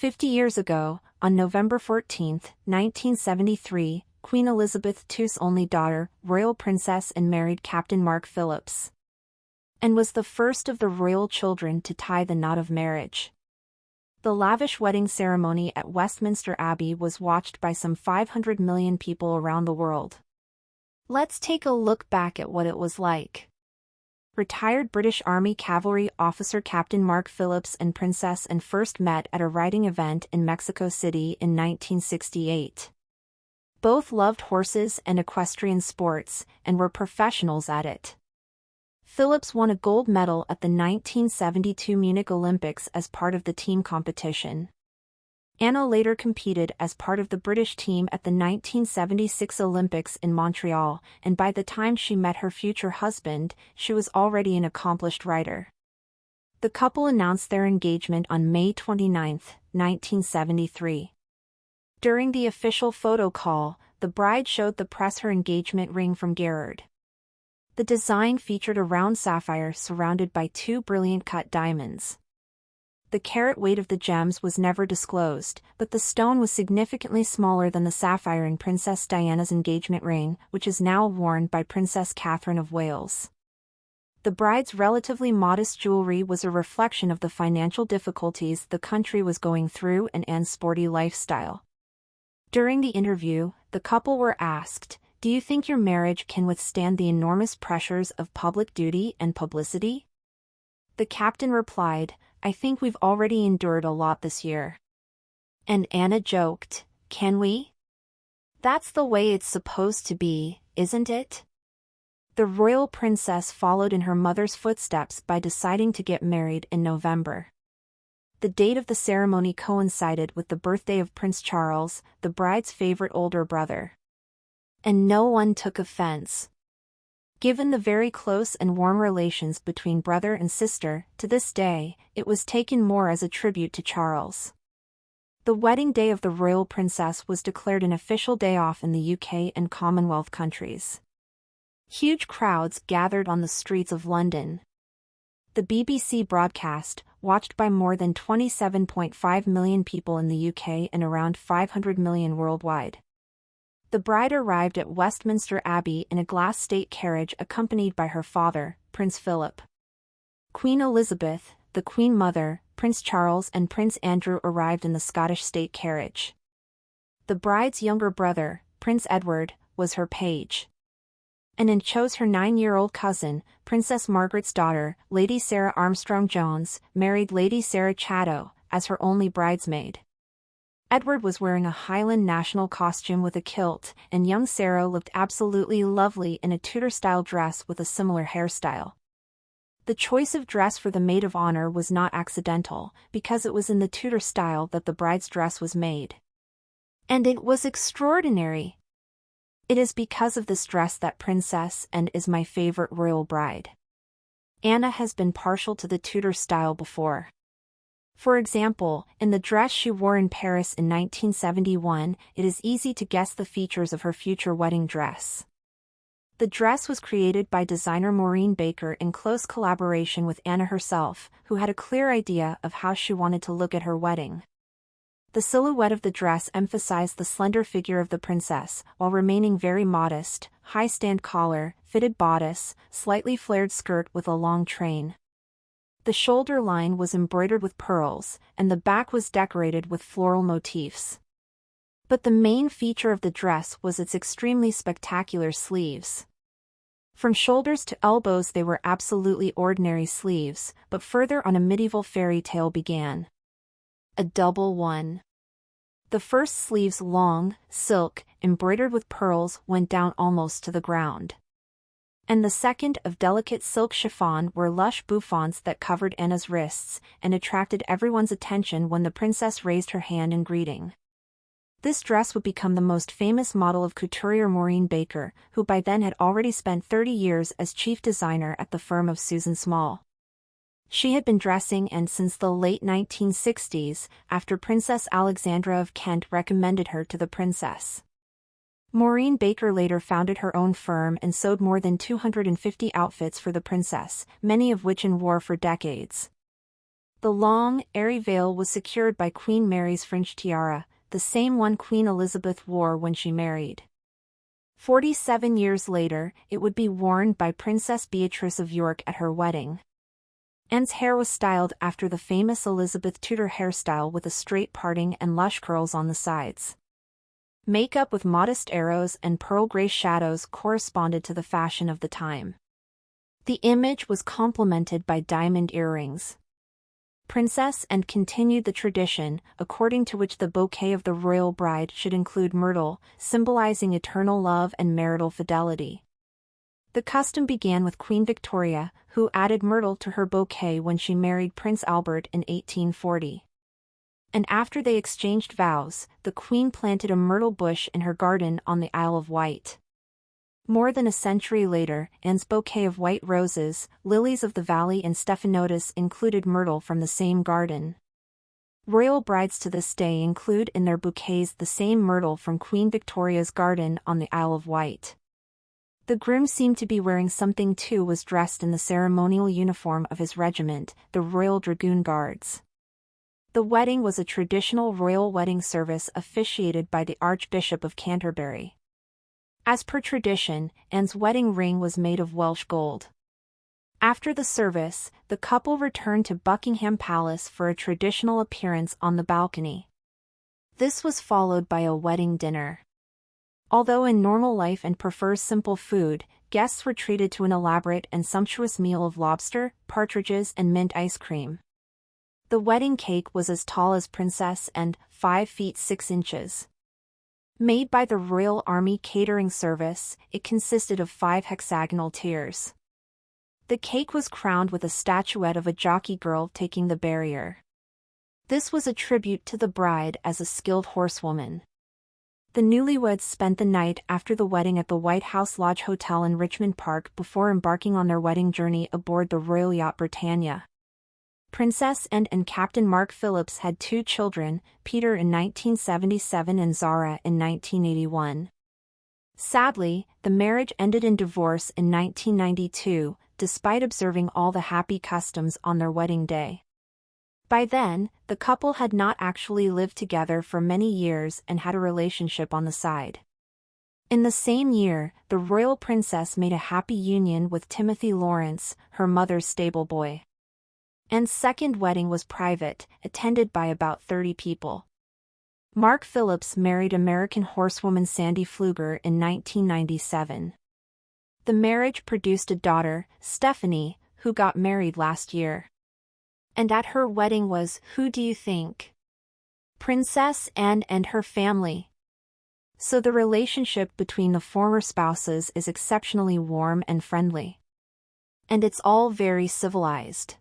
50 years ago, on November 14, 1973, Queen Elizabeth II's only daughter, royal princess, and married Captain Mark Phillips, and was the first of the royal children to tie the knot of marriage. The lavish wedding ceremony at Westminster Abbey was watched by some 500 million people around the world. Let's take a look back at what it was like. Retired British Army cavalry officer Captain Mark Phillips and Princess Anne first met at a riding event in Mexico City in 1968. Both loved horses and equestrian sports, and were professionals at it. Phillips won a gold medal at the 1972 Munich Olympics as part of the team competition. Anna later competed as part of the British team at the 1976 Olympics in Montreal, and by the time she met her future husband, she was already an accomplished rider. The couple announced their engagement on May 29, 1973. During the official photo call, the bride showed the press her engagement ring from Gerard. The design featured a round sapphire surrounded by two brilliant cut diamonds. The carat weight of the gems was never disclosed, but the stone was significantly smaller than the sapphire in Princess Diana's engagement ring, which is now worn by Princess Catherine of Wales. The bride's relatively modest jewelry was a reflection of the financial difficulties the country was going through and Anne's sporty lifestyle. During the interview, the couple were asked, "Do you think your marriage can withstand the enormous pressures of public duty and publicity?" The captain replied, "I think we've already endured a lot this year." And Anna joked, "Can we? That's the way it's supposed to be, isn't it?" The royal princess followed in her mother's footsteps by deciding to get married in November. The date of the ceremony coincided with the birthday of Prince Charles, the bride's favorite older brother. And no one took offense. Given the very close and warm relations between brother and sister, to this day, it was taken more as a tribute to Charles. The wedding day of the royal princess was declared an official day off in the UK and Commonwealth countries. Huge crowds gathered on the streets of London. The BBC broadcast, watched by more than 27.5 million people in the UK and around 500 million worldwide. The bride arrived at Westminster Abbey in a glass state carriage accompanied by her father, Prince Philip. Queen Elizabeth, the Queen Mother, Prince Charles and Prince Andrew arrived in the Scottish state carriage. The bride's younger brother, Prince Edward, was her page. Anne chose her 9-year-old cousin, Princess Margaret's daughter, Lady Sarah Armstrong-Jones, married Lady Sarah Chatto, as her only bridesmaid. Edward was wearing a Highland national costume with a kilt, and young Sarah looked absolutely lovely in a Tudor-style dress with a similar hairstyle. The choice of dress for the maid of honor was not accidental, because it was in the Tudor style that the bride's dress was made. And it was extraordinary. It is because of this dress that Princess Anne is my favorite royal bride. Anna has been partial to the Tudor style before. For example, in the dress she wore in Paris in 1971, it is easy to guess the features of her future wedding dress. The dress was created by designer Maureen Baker in close collaboration with Anna herself, who had a clear idea of how she wanted to look at her wedding. The silhouette of the dress emphasized the slender figure of the princess, while remaining very modest: high stand collar, fitted bodice, slightly flared skirt with a long train. The shoulder line was embroidered with pearls, and the back was decorated with floral motifs. But the main feature of the dress was its extremely spectacular sleeves. From shoulders to elbows they were absolutely ordinary sleeves, but further on a medieval fairy tale began. A double one. The first sleeve's long, silk, embroidered with pearls, went down almost to the ground. And the second of delicate silk chiffon were lush bouffants that covered Anna's wrists, and attracted everyone's attention when the princess raised her hand in greeting. This dress would become the most famous model of couturier Maureen Baker, who by then had already spent 30 years as chief designer at the firm of Susan Small. She had been dressing Anne since the late 1960s, after Princess Alexandra of Kent recommended her to the princess. Maureen Baker later founded her own firm and sewed more than 250 outfits for the princess, many of which Anne wore for decades. The long, airy veil was secured by Queen Mary's fringed tiara, the same one Queen Elizabeth wore when she married. 47 years later, it would be worn by Princess Beatrice of York at her wedding. Anne's hair was styled after the famous Elizabeth Tudor hairstyle with a straight parting and lush curls on the sides. Makeup with modest arrows and pearl gray shadows corresponded to the fashion of the time. The image was complemented by diamond earrings. Princess Anne continued the tradition, according to which the bouquet of the royal bride should include myrtle, symbolizing eternal love and marital fidelity. The custom began with Queen Victoria, who added myrtle to her bouquet when she married Prince Albert in 1840. And after they exchanged vows, the Queen planted a myrtle bush in her garden on the Isle of Wight. More than a century later, Anne's bouquet of white roses, lilies of the valley and stephanotis included myrtle from the same garden. Royal brides to this day include in their bouquets the same myrtle from Queen Victoria's garden on the Isle of Wight. The groom seemed to be wearing something too, was dressed in the ceremonial uniform of his regiment, the Royal Dragoon Guards. The wedding was a traditional royal wedding service officiated by the Archbishop of Canterbury. As per tradition, Anne's wedding ring was made of Welsh gold. After the service, the couple returned to Buckingham Palace for a traditional appearance on the balcony. This was followed by a wedding dinner. Although in normal life and prefers simple food, guests were treated to an elaborate and sumptuous meal of lobster, partridges and mint ice cream. The wedding cake was as tall as Princess and 5 feet 6 inches. Made by the Royal Army Catering Service, it consisted of 5 hexagonal tiers. The cake was crowned with a statuette of a jockey girl taking the barrier. This was a tribute to the bride as a skilled horsewoman. The newlyweds spent the night after the wedding at the White House Lodge Hotel in Richmond Park before embarking on their wedding journey aboard the Royal Yacht Britannia. Princess Anne and Captain Mark Phillips had 2 children, Peter in 1977 and Zara in 1981. Sadly, the marriage ended in divorce in 1992, despite observing all the happy customs on their wedding day. By then, the couple had not actually lived together for many years and had a relationship on the side. In the same year, the royal princess made a happy union with Timothy Laurence, her mother's stable boy. Anne's second wedding was private, attended by about 30 people. Mark Phillips married American horsewoman Sandy Pfluger in 1997. The marriage produced a daughter, Stephanie, who got married last year. And at her wedding was, who do you think? Princess Anne and her family. So the relationship between the former spouses is exceptionally warm and friendly. And it's all very civilized.